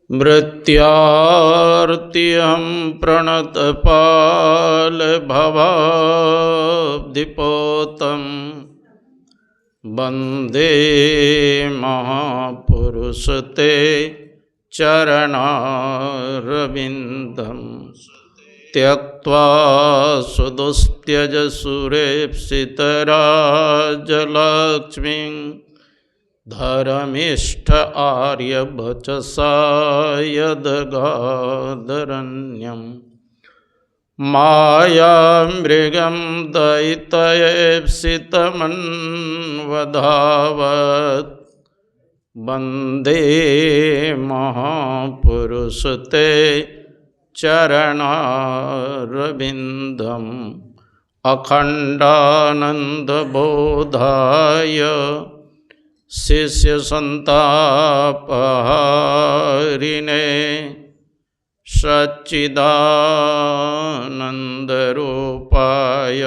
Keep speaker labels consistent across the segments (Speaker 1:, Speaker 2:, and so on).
Speaker 1: मृत्यार्तिहं प्रणतपालभवाब्धिपोतं वन्दे महापुरुषते चरणारविन्दं त्यक्त्वा सुदुस्त्यजसुरेप्सितराजलक्ष्मीं धर्मिष्ठ आर्यवचसा यदगादरण्यं मायामृगं दयितयेप्सितमन्वधावत् वन्दे महापुरुषते चरणारविन्दम् अखण्डानन्दबोधाय शिष्यसन्तापहारिणे सच्चिदानन्दरूपाय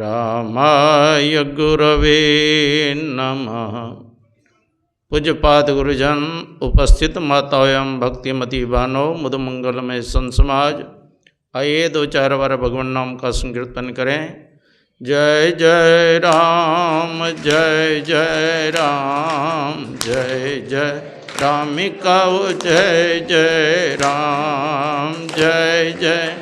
Speaker 1: रामाय गुरवे नमः। पूज्यपाद गुरुजन, उपस्थित माताओं एवं भक्तिमती बानो, मुदमंगलमय संत समाज, आइए दो चार बार भगवान नाम का संकीर्तन करें। जय जय राम, जय जय राम, जय जय रामिकाओ, जय जय राम, जय जय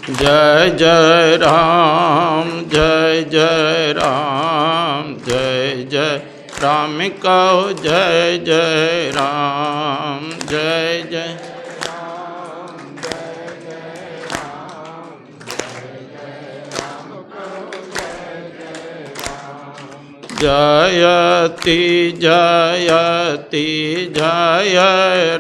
Speaker 1: जय जय राम, जय जय राम, जय जय रामिकाओ, जय जय राम, जय जय जयति जयति जय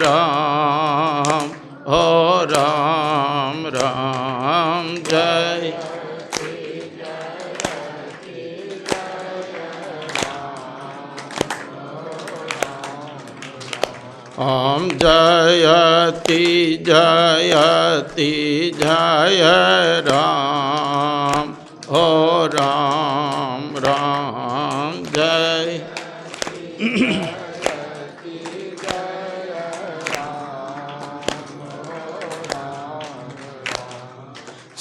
Speaker 1: राम, हो राम राम जय। ओम जयति जयति जय राम, हो राम राम जय।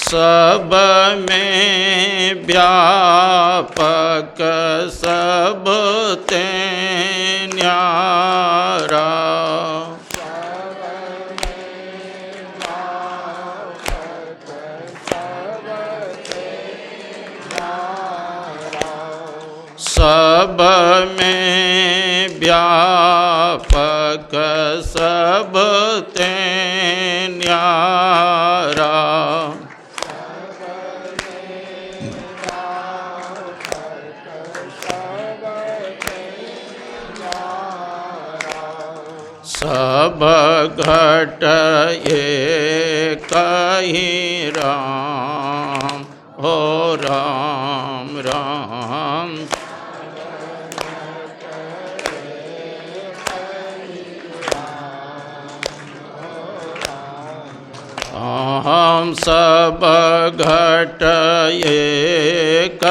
Speaker 1: सब में व्यापक सब ते न्यारा, सब में व्यापक सब ते न्यारा, सब घट एक ही राम, हो राम राम। हम सब घट एक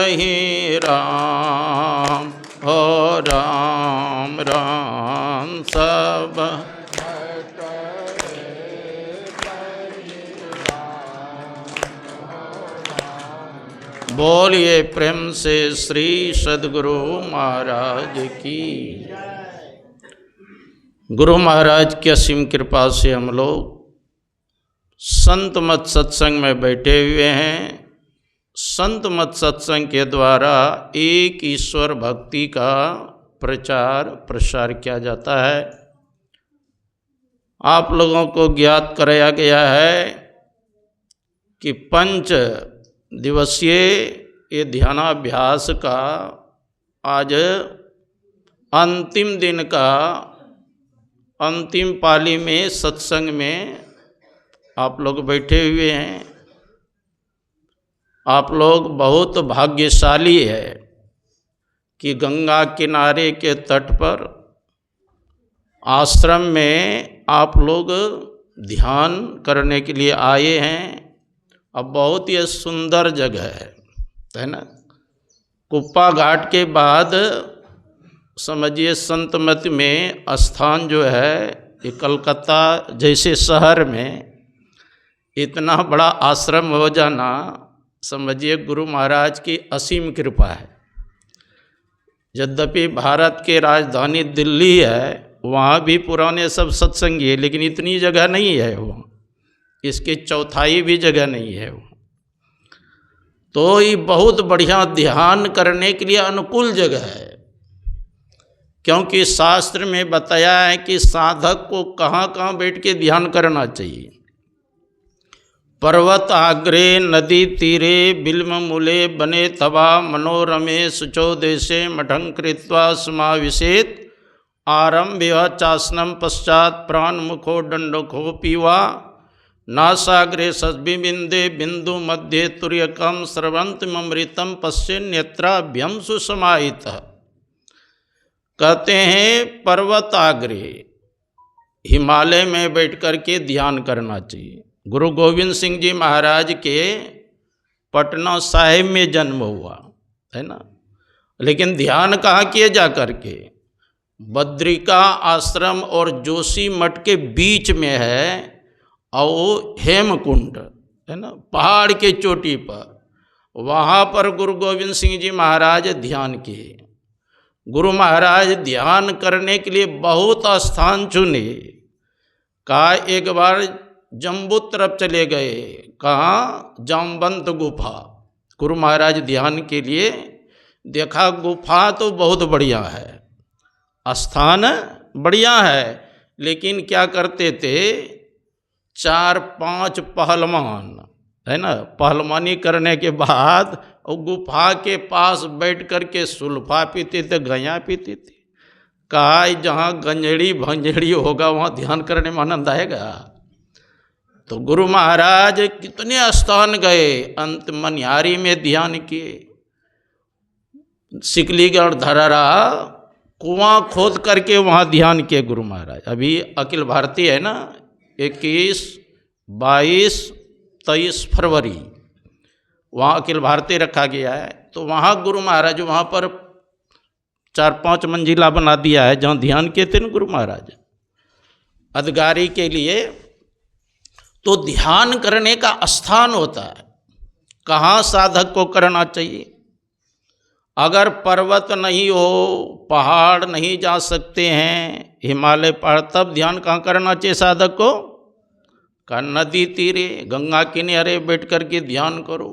Speaker 1: ही राम, हो राम राम सब। बोलिए प्रेम से श्री सद्गुरु महाराज की। गुरु महाराज की असीम कृपा से हम लोग संत मत सत्संग में बैठे हुए हैं। संत मत सत्संग के द्वारा एक ईश्वर भक्ति का प्रचार प्रसार किया जाता है। आप लोगों को ज्ञात कराया गया है कि 5 दिवसीय ये ध्यानाभ्यास का आज अंतिम दिन का अंतिम पाली में सत्संग में आप लोग बैठे हुए हैं। आप लोग बहुत भाग्यशाली है कि गंगा किनारे के तट पर आश्रम में आप लोग ध्यान करने के लिए आए हैं अब बहुत ही सुंदर जगह है ना। कुप्पा घाट के बाद समझिए संत मत में स्थान जो है, ये कलकत्ता जैसे शहर में इतना बड़ा आश्रम हो जाना, समझिए गुरु महाराज की असीम कृपा है। यद्यपि भारत के राजधानी दिल्ली है, वहाँ भी पुराने सब सत्संगी है, लेकिन इतनी जगह नहीं है वहाँ, इसकी चौथाई भी जगह नहीं है वहाँ। तो ये बहुत बढ़िया ध्यान करने के लिए अनुकूल जगह है, क्योंकि शास्त्र में बताया है कि साधक को कहाँ कहाँ बैठ के ध्यान करना चाहिए। पर्वत आग्रे नदी तीरे बिल्म मूले बने तवा मनोरमे शुचो देशे मठं कृत्वा समाविशेत आरम्भ्य चासनम पश्चात प्राण मुखो दंडको पीवा नासाग्रे सद्विबिंदे बिंदु मध्य तुर्यकम स्रवंतमृतम पश्चिन्यत्राभ्यम सुसमाहित। कहते हैं पर्वत आग्रे, हिमालय में बैठ कर के ध्यान करना चाहिए। गुरु गोविंद सिंह जी महाराज के पटना साहिब में जन्म हुआ है ना, लेकिन ध्यान कहाँ किए जा कर के? बद्रिका आश्रम और जोशी मठ के बीच में है, और हेमकुंड है ना, पहाड़ के चोटी पर, वहाँ पर गुरु गोविंद सिंह जी महाराज ध्यान किए। गुरु महाराज ध्यान करने के लिए बहुत स्थान चुने। कहा एक बार जम्बू तरफ चले गए, कहाँ? जामवंत गुफा। गुरु महाराज ध्यान के लिए देखा गुफा तो बहुत बढ़िया है, स्थान बढ़िया है, लेकिन क्या करते थे, 4-5 पहलवान है ना, पहलवानी करने के बाद और गुफा के पास बैठ कर के सुल्फा पीते थे, गया पीते थे। कहा जहाँ गंजड़ी भंजड़ी होगा वहाँ ध्यान करने में आनंद आएगा। तो गुरु महाराज कितने स्थान गए, अंत मनिहारी में ध्यान किए, सिकलीगढ़ धरहरा कुआं खोद करके वहाँ ध्यान किए गुरु महाराज। अभी अखिल भारतीय है ना, 21, 22, 23 फरवरी वहाँ अखिल भारतीय रखा गया है। तो वहाँ गुरु महाराज वहाँ पर 4-5 मंजिला बना दिया है, जहाँ ध्यान किए थे ना गुरु महाराज अधगारी के लिए। तो ध्यान करने का स्थान होता है, कहाँ साधक को करना चाहिए। अगर पर्वत नहीं हो, पहाड़ नहीं जा सकते हैं, हिमालय पहाड़, तब ध्यान कहाँ करना चाहिए साधक को? का नदी तीरे, गंगा किनारे बैठ कर के ध्यान करो।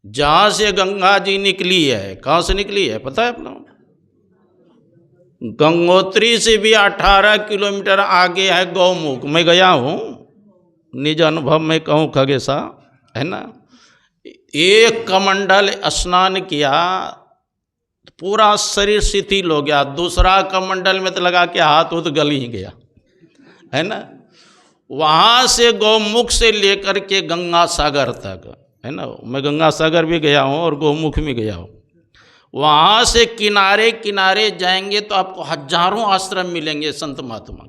Speaker 1: जहाँ से गंगा जी निकली है, कहाँ से निकली है पता है अपना? गंगोत्री से भी 18 किलोमीटर आगे है गौमुख। मैं गया हूँ, निज अनुभव में कहूँ खगेशा है ना, एक कमंडल स्नान किया, पूरा शरीर शिथिल हो गया। दूसरा कमंडल में तो लगा के हाथ उत गल ही गया है ना। वहाँ से गौमुख से लेकर के गंगा सागर तक है ना, मैं गंगा सागर भी गया हूँ और गौमुख में गया हूँ। वहाँ से किनारे किनारे जाएंगे तो आपको हजारों आश्रम मिलेंगे संत महात्मा।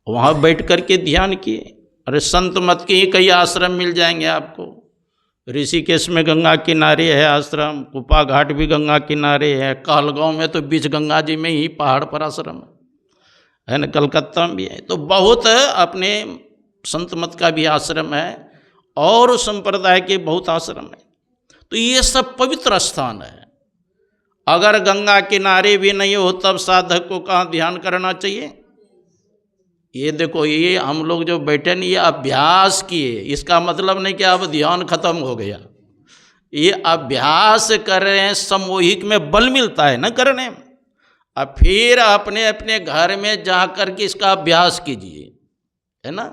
Speaker 1: वहाँ बैठ कर के ध्यान किए। अरे संत मत के ही कई आश्रम मिल जाएंगे आपको। ऋषिकेश में गंगा किनारे है आश्रम, कुप्पा घाट भी गंगा किनारे है, कहलगांव में तो बीच गंगा जी में ही पहाड़ पर आश्रम है ना, कलकत्ता में भी है। तो बहुत अपने संत मत का भी आश्रम है और संप्रदाय के बहुत आश्रम है। तो ये सब पवित्र स्थान है। अगर गंगा किनारे भी नहीं हो तब साधक को कहाँ ध्यान करना चाहिए? ये देखो, ये हम लोग जो बैठे नहीं, ये अभ्यास किए, इसका मतलब नहीं कि अब ध्यान खत्म हो गया। ये अभ्यास कर रहे हैं, सामूहिक में बल मिलता है ना करने में। अब फिर अपने अपने घर में जा कर के इसका अभ्यास कीजिए है ना।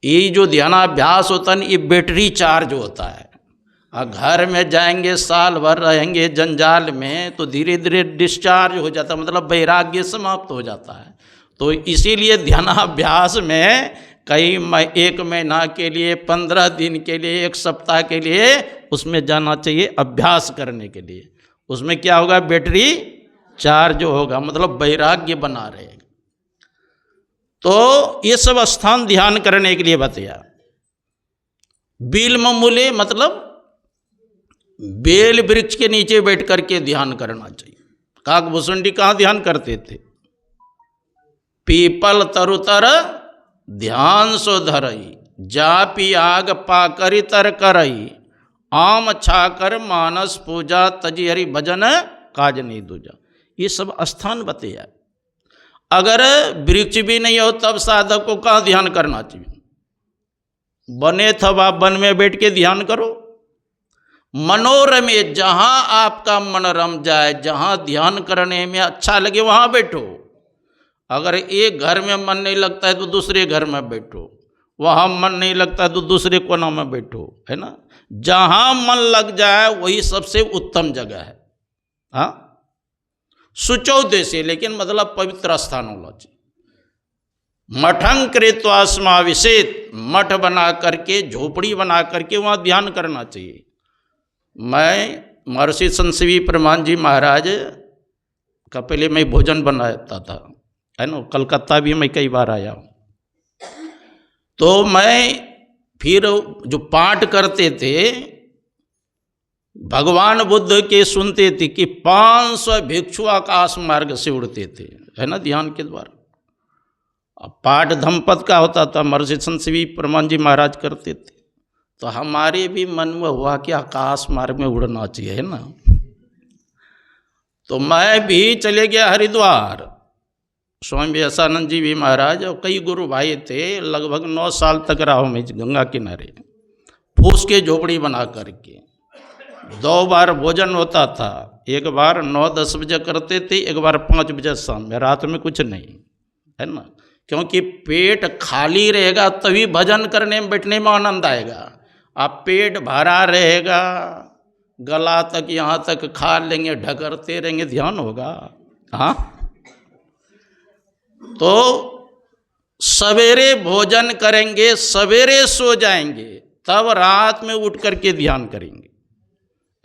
Speaker 1: ये जो ध्यानाभ्यास होता है ना, ये बैटरी चार्ज होता है। घर में जाएंगे, साल भर रहेंगे जंजाल में, तो धीरे धीरे डिस्चार्ज हो जाता है, मतलब वैराग्य समाप्त हो जाता है। तो इसीलिए ध्यानाभ्यास में कई 1 महीना के लिए, 15 दिन के लिए, 1 सप्ताह के लिए उसमें जाना चाहिए अभ्यास करने के लिए। उसमें क्या होगा? बैटरी चार्ज होगा, मतलब वैराग्य बना रहेगा। तो ये सब स्थान ध्यान करने के लिए बताया। बिल्म मूले मतलब बेल वृक्ष के नीचे बैठ करके ध्यान करना चाहिए। काकभूषुंडी कहाँ ध्यान करते थे? पीपल तरुतर ध्यान सो धरई, जापी आग पाकरी तर करई, आम छाकर मानस पूजा, तजी हरि भजन काज नहीं दूजा। ये सब स्थान बताया। अगर वृक्ष भी नहीं हो तब साधक को कहाँ ध्यान करना चाहिए? बने तब आप वन में बैठ के ध्यान करो। मनोरमे, जहाँ आपका मन रम जाए, जहाँ ध्यान करने में अच्छा लगे वहाँ बैठो। अगर एक घर में मन नहीं लगता है तो दूसरे घर में बैठो, वहाँ मन नहीं लगता है तो दूसरे कोना में बैठो, है ना। जहाँ मन लग जाए वही सबसे उत्तम जगह है। हाँ, शुचौ देशे, लेकिन मतलब पवित्र स्थान होना चाहिए। मठं कृत्वा समाविशेत, मठ बना करके, झोपड़ी बना करके वहाँ ध्यान करना चाहिए। मैं महर्षि संत सीवी प्रमाण जी महाराज का पहले मैं भोजन बनाता था, है ना। कलकत्ता भी मैं कई बार आया हूँ। तो मैं फिर जो पाठ करते थे, भगवान बुद्ध के सुनते थे कि 500 भिक्षु आकाश मार्ग से उड़ते थे, है ना, ध्यान के द्वारा। अब पाठ धम्मपद का होता था, महर्षि संत सीवी प्रमाण जी महाराज करते थे। तो हमारे भी मन में हुआ कि आकाश मार्ग में उड़ना चाहिए, है ना। तो मैं भी चले गया हरिद्वार। स्वामी विवेकानंद जी भी महाराज और कई गुरु भाई थे। लगभग 9 साल तक रहा हूँ मैं गंगा किनारे, फूस के झोपड़ी बना करके। 2 बार भोजन होता था, एक बार 9-10 बजे करते थे, एक बार 5 बजे शाम में। रात में कुछ नहीं, है ना, क्योंकि पेट खाली रहेगा तभी भजन करने में बैठने में आनंद आएगा। आप पेट भरा रहेगा, गला तक यहाँ तक खा लेंगे, ढकरते रहेंगे, ध्यान होगा? हाँ। तो सवेरे भोजन करेंगे, सवेरे सो जाएंगे, तब रात में उठ करके ध्यान करेंगे,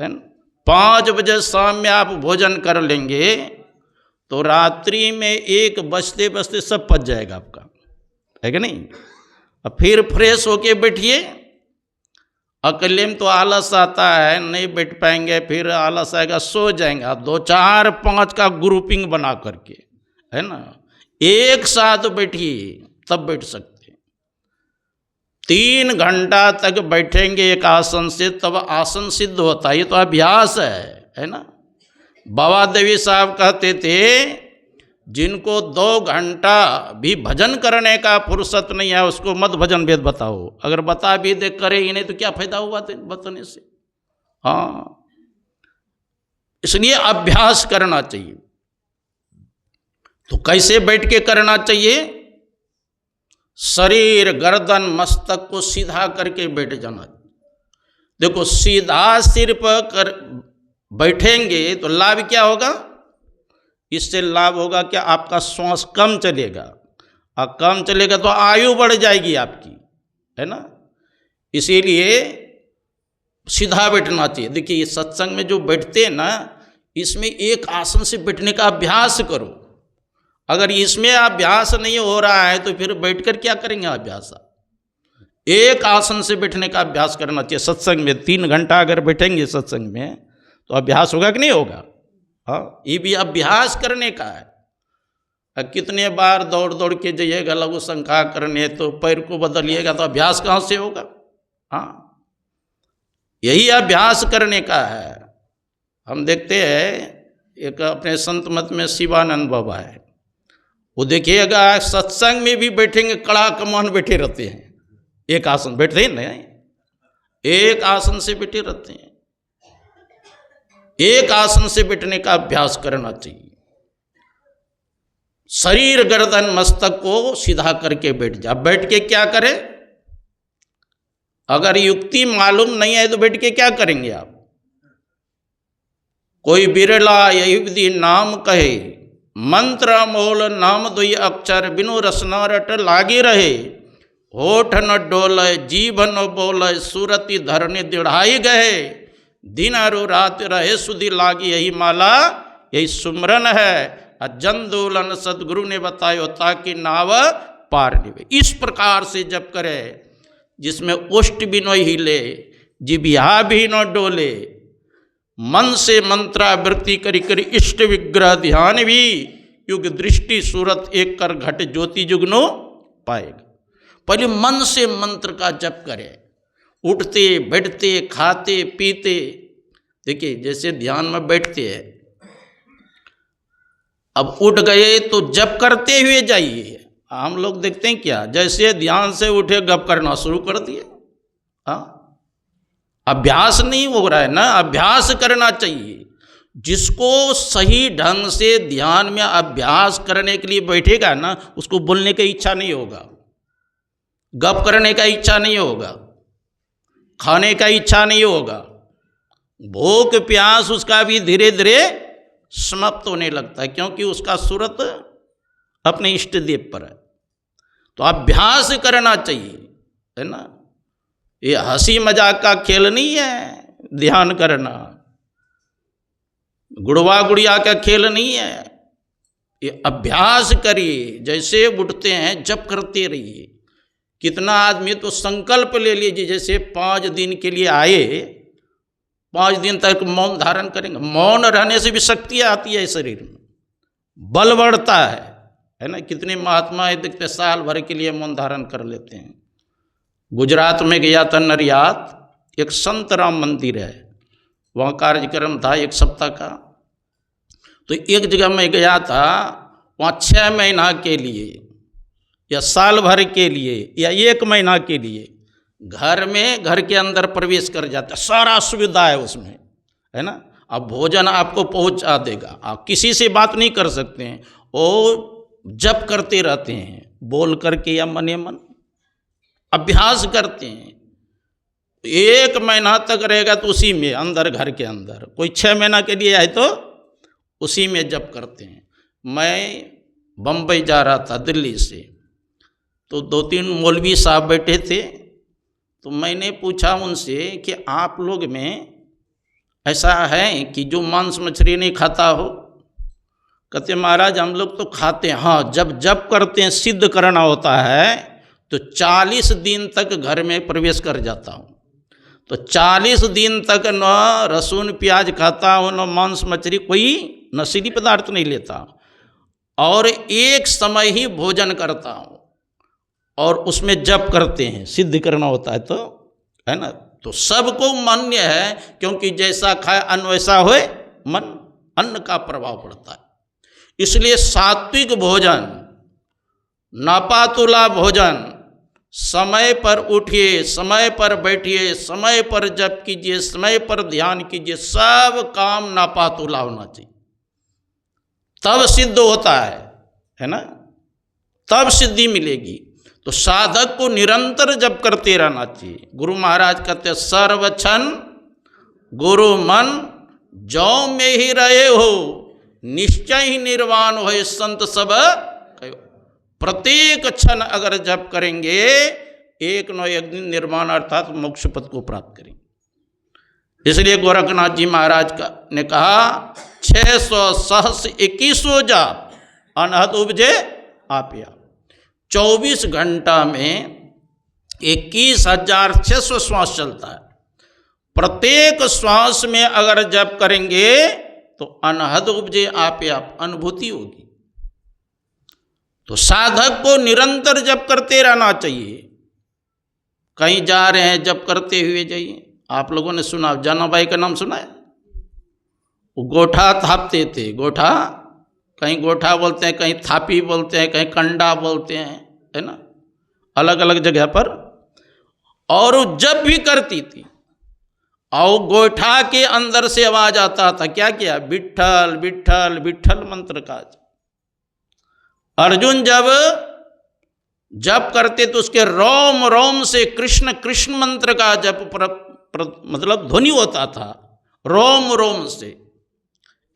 Speaker 1: है ना। 5 बजे शाम में आप भोजन कर लेंगे तो रात्रि में 1 बजते बजते सब पच जाएगा आपका, है कि नहीं। अब फिर फ्रेश होके बैठिए। अकेले में तो आलस आता है, नहीं बैठ पाएंगे, फिर आलस आएगा, सो जाएंगे। आप 2, 4, 5 का ग्रुपिंग बना करके, है ना, एक साथ बैठिए, तब बैठ सकते हैं। 3 घंटा तक बैठेंगे एक आसन से, तब आसन सिद्ध होता है। ये तो अभ्यास है ना। बाबा देवी साहब कहते थे, जिनको 2 घंटा भी भजन करने का फुर्सत नहीं है उसको मत भजन वेद बताओ। अगर बता भी दे करे ही नहीं तो क्या फायदा हुआ बताने से। हाँ, इसलिए अभ्यास करना चाहिए। तो कैसे बैठ के करना चाहिए? शरीर, गर्दन, मस्तक को सीधा करके बैठ जाना। देखो, सीधा सिर पर कर बैठेंगे तो लाभ क्या होगा? इससे लाभ होगा कि आपका श्वास कम चलेगा, और कम चलेगा तो आयु बढ़ जाएगी आपकी, है ना। इसीलिए सीधा बैठना चाहिए। देखिए, ये सत्संग में जो बैठते हैं ना, इसमें एक आसन से बैठने का अभ्यास करो। अगर इसमें अभ्यास नहीं हो रहा है तो फिर बैठकर क्या करेंगे अभ्यास? एक आसन से बैठने का अभ्यास करना चाहिए। सत्संग में 3 घंटा अगर बैठेंगे सत्संग में तो अभ्यास होगा कि नहीं होगा? हाँ, ये भी अभ्यास करने का है। कितने बार दौड़ दौड़ के जाइएगा लघु संख्या करने, तो पैर को बदलिएगा तो अभ्यास कहाँ से होगा? हाँ, यही अभ्यास करने का है। हम देखते हैं एक अपने संत मत में शिवानंद बाबा है, वो देखिएगा सत्संग में भी बैठेंगे, कड़ा कमान बैठे रहते हैं, एक आसन बैठते हैं ना, एक आसन से बैठे रहते हैं। एक आसन से बैठने का अभ्यास करना चाहिए। शरीर, गर्दन, मस्तक को सीधा करके बैठ जा। बैठ के क्या करें? अगर युक्ति मालूम नहीं है तो बैठ के क्या करेंगे आप? कोई बिरला यही विधि नाम कहे, मंत्र मोल नाम 2 अक्षर, बिनु रसना रट लागी रहे, होठ न डोलय जीभ न बोलय, सूरति धरने दिढ़ाई गए, दिन अरु रात रहे सुधि लागी, यही माला यही सुमरन है। जन दोलन सदगुरु ने बतायो, ताकि नाव पार निवे। इस प्रकार से जब करे, जिसमें ओष्ठ भी न हिले, जिभिया भी न डोले, मन से मंत्रावृत्ति करी करी इष्ट विग्रह ध्यान भी, युग दृष्टि सूरत एक कर घट ज्योति जुगनो पाएगा। पहले मन से मंत्र का जप करें, उठते बैठते खाते पीते। देखिए जैसे ध्यान में बैठते हैं, अब उठ गए तो जप करते हुए जाइए। हम लोग देखते हैं क्या, जैसे ध्यान से उठे गप करना शुरू कर दिए। हाँ, अभ्यास नहीं हो रहा है ना, अभ्यास करना चाहिए। जिसको सही ढंग से ध्यान में अभ्यास करने के लिए बैठेगा ना, उसको बोलने की इच्छा नहीं होगा, गप करने का इच्छा नहीं होगा, खाने का इच्छा नहीं होगा, भूख प्यास उसका भी धीरे धीरे समाप्त होने लगता है, क्योंकि उसका सूरत अपने इष्ट देव पर है। तो अभ्यास करना चाहिए, है ना। ये हंसी मजाक का खेल नहीं है ध्यान करना, गुड़वा गुड़िया का खेल नहीं है। ये अभ्यास करिए, जैसे उठते हैं जप करते रहिए। कितना आदमी तो संकल्प ले लीजिए, जैसे 5 दिन के लिए आए, 5 दिन तक मौन धारण करेंगे। मौन रहने से भी शक्ति आती है शरीर में, बल बढ़ता है ना। कितने महात्मा देखते साल भर के लिए मौन धारण कर लेते हैं। गुजरात में गया था नरियात, एक संत राम मंदिर है, वहाँ कार्यक्रम था 1 सप्ताह का। तो एक जगह मैं गया था, वहाँ 6 महीना के लिए या साल भर के लिए या 1 महीना के लिए घर में, घर के अंदर प्रवेश कर जाता, सारा सुविधा है उसमें, है ना। अब भोजन आपको पहुंचा देगा, आप किसी से बात नहीं कर सकते हैं, और जप करते रहते हैं, बोल करके या मने मन अभ्यास करते हैं। 1 महीना तक रहेगा तो उसी में अंदर, घर के अंदर। कोई 6 महीना के लिए आए तो उसी में जप करते हैं। मैं बम्बई जा रहा था दिल्ली से, तो 2-3 मौलवी साहब बैठे थे। तो मैंने पूछा उनसे कि आप लोग में ऐसा है कि जो मांस मछली नहीं खाता हो? कहते महाराज हम लोग तो खाते हैं। हाँ, जब जप करते हैं, सिद्ध करना होता है, तो 40 दिन तक घर में प्रवेश कर जाता हूँ। तो 40 दिन तक न लहसुन प्याज खाता हूँ, न मांस मछली, कोई नशीली पदार्थ नहीं लेता, और एक समय ही भोजन करता हूँ, और उसमें जप करते हैं, सिद्ध करना होता है, तो है ना। तो सबको मान्य है, क्योंकि जैसा खाए अन्न वैसा होए मन, अन्न का प्रभाव पड़ता है। इसलिए सात्विक भोजन, नापातुला भोजन, समय पर उठिए, समय पर बैठिए, समय पर जप कीजिए, समय पर ध्यान कीजिए, सब काम नापातुला होना चाहिए, तब सिद्ध होता है ना, तब सिद्धि मिलेगी। तो साधक को निरंतर जप करते रहना चाहिए। गुरु महाराज कहते सर्वक्षण गुरु मन जौ में ही रहे हो, निश्चय ही निर्वाण हो संत सब कहो। प्रत्येक क्षण अगर जप करेंगे, एक न एक दिन निर्वाण अर्थात मोक्ष पद को प्राप्त करेंगे। इसलिए गोरखनाथ जी महाराज ने कहा 600 सहस 21 जाप अनहद उपजे आप्या। 24 घंटा में 21,600 श्वास चलता है। प्रत्येक श्वास में अगर जप करेंगे तो अनहद उपजे आपे आप, अनुभूति होगी। तो साधक को निरंतर जप करते रहना चाहिए। कहीं जा रहे हैं जप करते हुए जाइए। आप लोगों ने सुना, जनाबाई का नाम सुना है? वो गोठा थापते थे। गोठा, कहीं गोठा बोलते हैं, कहीं थापी बोलते हैं, कहीं कंडा बोलते हैं, है ना, अलग अलग जगह पर। और वो जब भी करती थी, और गोठा के अंदर से आवाज आता था, क्या किया? विट्ठल विट्ठल विट्ठल मंत्र का। अर्जुन जब करते तो उसके रोम रोम से कृष्ण कृष्ण मंत्र का जप मतलब ध्वनि होता था, रोम रोम से।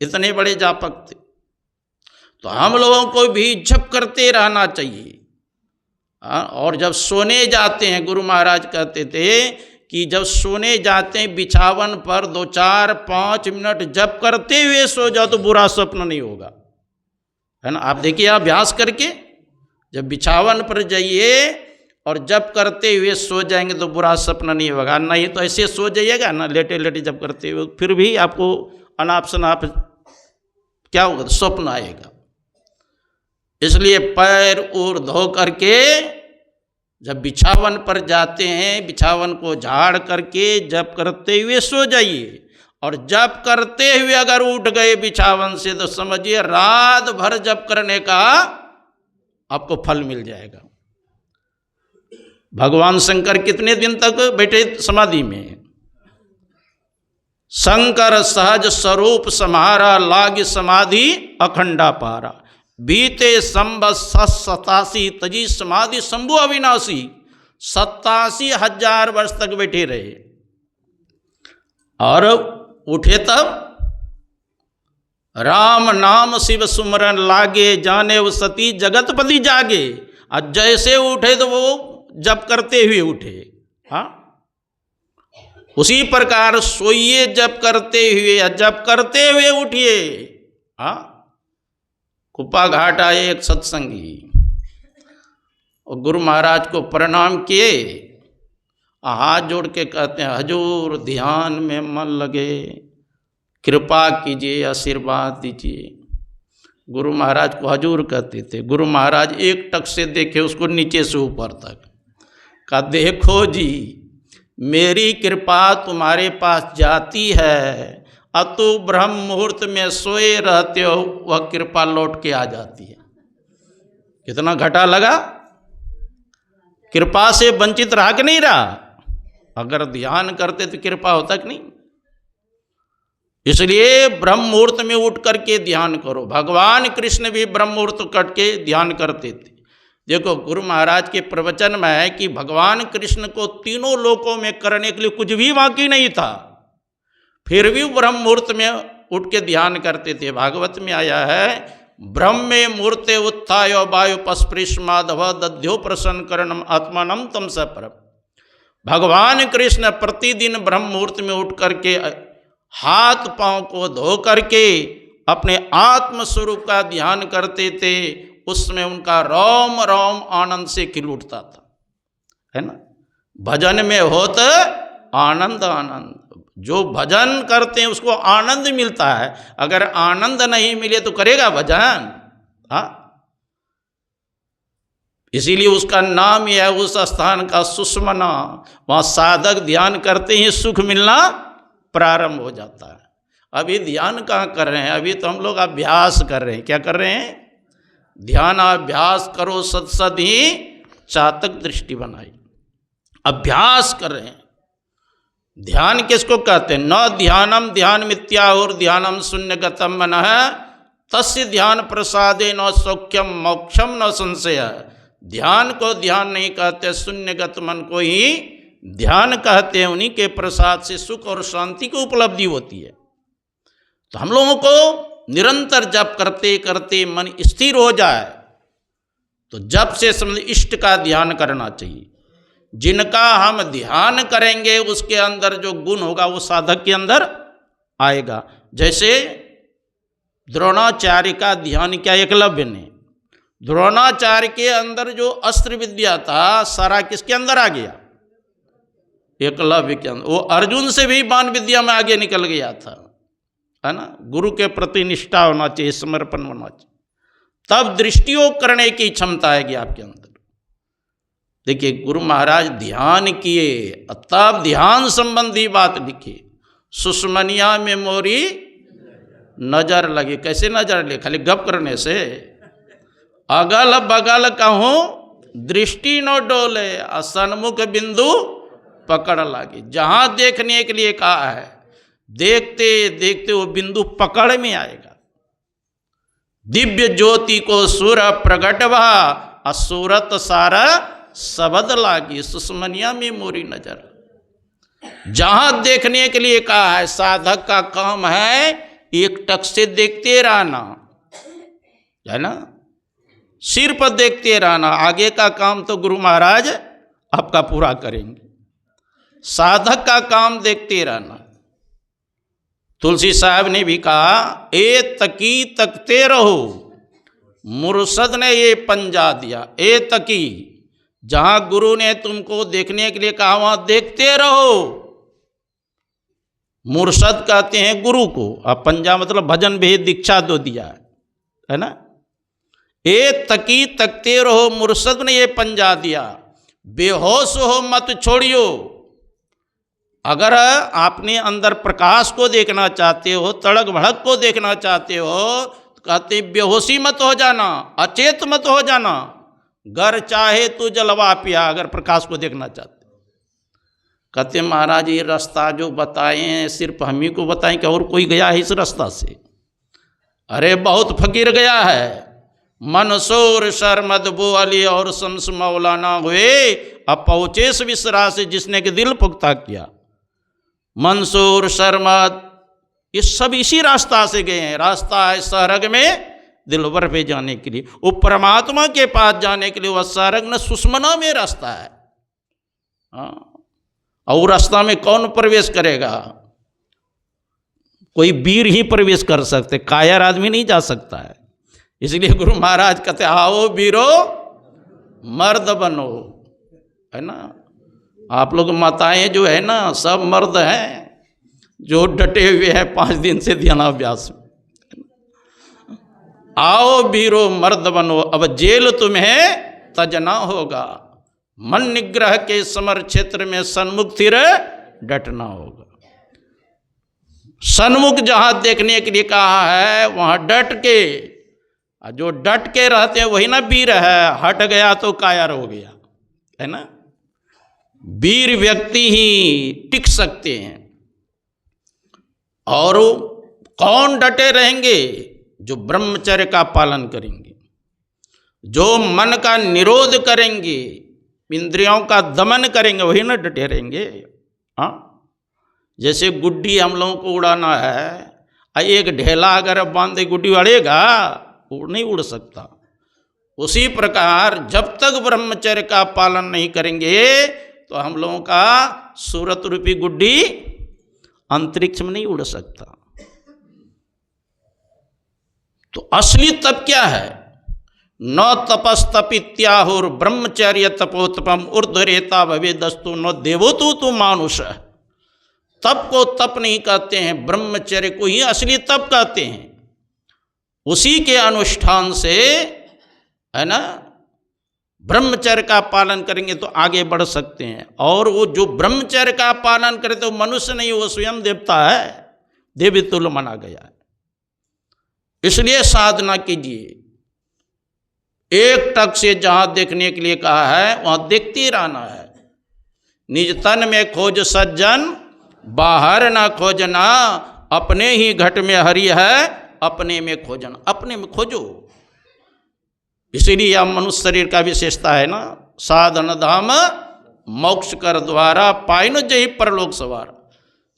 Speaker 1: इतने बड़े जापक थे। तो हम लोगों को भी जप करते रहना चाहिए। और जब सोने जाते हैं, गुरु महाराज कहते थे कि जब सोने जाते हैं बिछावन पर 2, 4, 5 मिनट जप करते हुए सो जाओ तो बुरा स्वप्न नहीं होगा, है ना। आप देखिए, अभ्यास करके जब बिछावन पर जाइए और जप करते हुए सो जाएंगे तो बुरा सपना नहीं होगा, नहीं तो ऐसे सो जाइएगा ना लेटे लेटे जप करते हुए, फिर भी आपको अनाप शनाप क्या होगा, स्वप्न आएगा। इसलिए पैर और धो करके जब बिछावन पर जाते हैं, बिछावन को झाड़ करके जप करते हुए सो जाइए। और जप करते हुए अगर उठ गए बिछावन से तो समझिए रात भर जप करने का आपको फल मिल जाएगा। भगवान शंकर कितने दिन तक बैठे समाधि में? शंकर सहज स्वरूप समारा, लाग समाधि अखंडा पारा। बीते संबत 87 तजी समाधि शंभु अविनाशी। 87,000 वर्ष तक बैठे रहे और उठे तब राम नाम शिव सुमरन लागे, जाने वो सती जगतपति जागे। और जैसे उठे तो वो जप करते हुए उठे। हाँ, उसी प्रकार सोइए जप करते हुए या जप करते हुए उठिए। हाँ, कुप्पा घाट आए एक सत्संगी और गुरु महाराज को प्रणाम किए, हाथ जोड़ के कहते हैं हजूर ध्यान में मन लगे, कृपा कीजिए, आशीर्वाद दीजिए। गुरु महाराज को हजूर कहते थे। गुरु महाराज एक टक से देखे उसको नीचे से ऊपर तक, कहा देखो जी मेरी कृपा तुम्हारे पास जाती है, अतु ब्रह्म मुहूर्त में सोए रहते हो, वह कृपा लौट के आ जाती है। कितना घाटा लगा, कृपा से वंचित रहा कि नहीं रहा? अगर ध्यान करते तो कृपा होता कि नहीं? इसलिए ब्रह्म मुहूर्त में उठ करके ध्यान करो। भगवान कृष्ण भी ब्रह्म मुहूर्त कट के ध्यान करते थे। देखो गुरु महाराज के प्रवचन में है कि भगवान कृष्ण को तीनों लोकों में करने के लिए कुछ भी बाकी नहीं था, फिर भी ब्रह्म मुहूर्त में उठ के ध्यान करते थे। भागवत में आया है ब्रह्मे मुहूर्ते उत्थाय वायु पस्पृश माधव दध्यो प्रसन्न करणम आत्मानम तम स परम। भगवान कृष्ण प्रतिदिन ब्रह्म मुहूर्त में उठ करके हाथ पांव को धो करके अपने आत्म स्वरूप का ध्यान करते थे। उसमें उनका रोम रोम आनंद से खिल उठता था, है ना। भजन में होत आनंद आनंद, जो भजन करते हैं उसको आनंद मिलता है। अगर आनंद नहीं मिले तो करेगा भजन? हाँ, इसीलिए उसका नाम यह है उस स्थान का सुषमना। वहाँ साधक ध्यान करते ही सुख मिलना प्रारंभ हो जाता है। अभी ध्यान कहाँ कर रहे हैं? अभी तो हम लोग अभ्यास कर रहे हैं। क्या कर रहे हैं? ध्यान अभ्यास करो सत्सद ही चातक दृष्टि बनाई। अभ्यास कर रहे हैं। ध्यान किसको कहते हैं? न ध्यानम ध्यान मिथ्या और ध्यानम शून्यगतम मनः तस्य ध्यान प्रसादे न सौख्यम मोक्षम न संशय। ध्यान को ध्यान नहीं कहते, शून्यगत मन को ही ध्यान कहते हैं। उन्हीं के प्रसाद से सुख और शांति की उपलब्धि होती है। तो हम लोगों को निरंतर जप करते करते मन स्थिर हो जाए तो जप से समझ इष्ट का ध्यान करना चाहिए। जिनका हम ध्यान करेंगे उसके अंदर जो गुण होगा वो साधक के अंदर आएगा। जैसे द्रोणाचार्य का ध्यान किया एकलव्य ने। द्रोणाचार्य के अंदर जो अस्त्र विद्या था सारा किसके अंदर आ गया? एकलव्य के अंदर। वो अर्जुन से भी बाण विद्या में आगे निकल गया था, है ना। गुरु के प्रति निष्ठा होना चाहिए, समर्पण होना चाहिए, तब दृष्टियोग करने की क्षमता आएगी आपके अंदर। देखिए गुरु महाराज ध्यान किए तब ध्यान संबंधी बात लिखी। सुषमनिया में मोरी नजर लगी। कैसे नजर लगी? खाली गप करने से? अगल बगल कहूँ दृष्टि न डोले, सन्मुख बिंदु पकड़ लागी। जहां देखने के लिए कहा है देखते देखते वो बिंदु पकड़ में आएगा। दिव्य ज्योति को सूर प्रगट वहा, असुरत सारा शब्द लागी। सुषमनिया में मोरी नजर। जहां देखने के लिए कहा है, साधक का काम है एक टक से देखते रहना, है ना। सिर पर देखते रहना, आगे का काम तो गुरु महाराज आपका पूरा करेंगे। साधक का काम देखते रहना। तुलसी साहब ने भी कहा ए तकी तकते रहो, मुर्शद ने ये पंजा दिया। ए तकी, जहां गुरु ने तुमको देखने के लिए कहा वहां देखते रहो। मुर्शद कहते हैं गुरु को, अब पंजा मतलब भजन भेद दीक्षा दो दिया है ना। ए तकी तकते रहो, मुर्शद ने ये पंजा दिया। बेहोश हो मत छोड़ियो। अगर आपने अंदर प्रकाश को देखना चाहते हो, तड़क भड़क को देखना चाहते हो, तो कहते बेहोशी मत हो जाना, अचेत मत हो जाना। घर चाहे तो जलवा पिया, अगर प्रकाश को देखना चाहते। कहते महाराज ये रास्ता जो बताए हैं सिर्फ हम ही को बताएं कि और कोई गया है इस रास्ता से? अरे बहुत फकीर गया है। मनसूर शर्मद बो अली और शम्स मौलाना हुए, अब पहुँचे इस विसरा से जिसने के दिल पुख्ता किया। मंसूर शर्मद ये सब इसी रास्ता से गए हैं। रास्ता है सरग में दिलवर पे जाने के लिए, वो परमात्मा के पास जाने के लिए वह सरग न सुषमना में रास्ता है। और रास्ता में कौन प्रवेश करेगा? कोई वीर ही प्रवेश कर सकते, कायर आदमी नहीं जा सकता है। इसलिए गुरु महाराज कहते आओ वीरो मर्द बनो, है ना। आप लोग माताएं जो है ना सब मर्द हैं जो डटे हुए हैं 5 दिन से ध्यानाभ्यास में। आओ वीरो मर्द बनो, अब जेल तुम्हें तजना होगा। मन निग्रह के समर क्षेत्र में सन्मुख स्थिर डटना होगा। सन्मुख जहां देखने के लिए कहा है वहां डट के, जो डट के रहते हैं वही ना वीर है। हट गया तो कायर हो गया, है ना। वीर व्यक्ति ही टिक सकते हैं। और कौन डटे रहेंगे? जो ब्रह्मचर्य का पालन करेंगे, जो मन का निरोध करेंगे, इंद्रियों का दमन करेंगे, वही ना डटे रहेंगे। हाँ, जैसे गुड्डी हम लोगों को उड़ाना है, एक ढेला अगर बांधे गुड्डी उड़ेगा? उड़ नहीं उड़ सकता। उसी प्रकार जब तक ब्रह्मचर्य का पालन नहीं करेंगे तो हम लोगों का सूरत रूपी गुड्डी अंतरिक्ष में नहीं उड़ सकता। तो असली तप क्या है? न तपस्तपित्याहुर ब्रह्मचर्य तपोतपम ऊर्ध्वरेता भवेदस्तु न देवोतु तु मानुष। तप को तप नहीं कहते हैं, ब्रह्मचर्य को ही असली तप कहते हैं। उसी के अनुष्ठान से, है ना, ब्रह्मचर्य का पालन करेंगे तो आगे बढ़ सकते हैं। और वो जो ब्रह्मचर्य का पालन करे तो मनुष्य नहीं, वो स्वयं देवता है, देवी तुल्य माना गया है। इसलिए साधना कीजिए। एक टक से जहां देखने के लिए कहा है वहां देखते रहना है। निज तन में खोज सज्जन, बाहर ना खोजना। अपने ही घट में हरि है, अपने में खोजना। अपने में खोजो। इसीलिए यह मनुष्य शरीर का विशेषता है ना। साधन धाम मोक्ष कर द्वारा, पाइन जही परलोक सवार।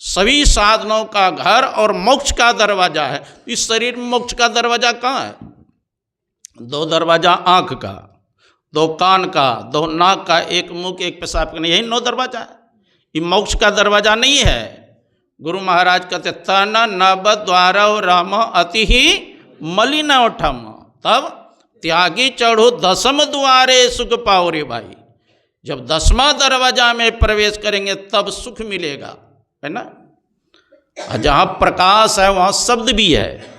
Speaker 1: सभी साधनों का घर और मोक्ष का दरवाजा है। इस शरीर में मोक्ष का दरवाजा कहाँ है? 2 दरवाजा आंख का, 2 कान का, 2 नाक का, 1 मुंह, 1 पेशाब का, यही 9 दरवाजा है। ये मोक्ष का दरवाजा नहीं है। गुरु महाराज कहते तन नव द्वार राम अति ही मलिन उठम। तब त्यागी चढ़ो 10म द्वारे सुख पाओ रे भाई। जब 10वां दरवाजा में प्रवेश करेंगे तब सुख मिलेगा, है ना। जहाँ प्रकाश है वहाँ शब्द भी है।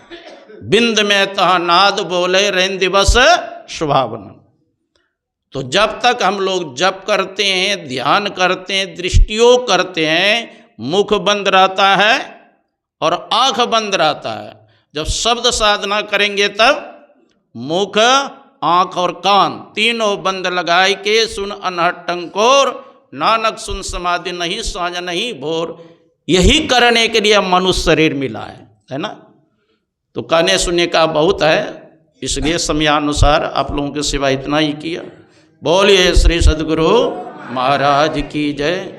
Speaker 1: बिंद में तह नाद बोले रैन दिवस शुभावन। तो जब तक हम लोग जप करते हैं, ध्यान करते हैं, दृष्टियोग करते हैं, मुख बंद रहता है और आंख बंद रहता है। जब शब्द साधना करेंगे तब मुख, आंख और कान तीनों बंद लगाए के सुन अनहट टंकोर, नानक सुन समाधि नहीं साँझ नहीं भोर। यही करने के लिए मनुष्य शरीर मिला है ना। तो कहने सुनने का बहुत है, इसलिए समयानुसार आप लोगों के सिवा इतना ही किया। बोलिए श्री सद्गुरु महाराज की जय।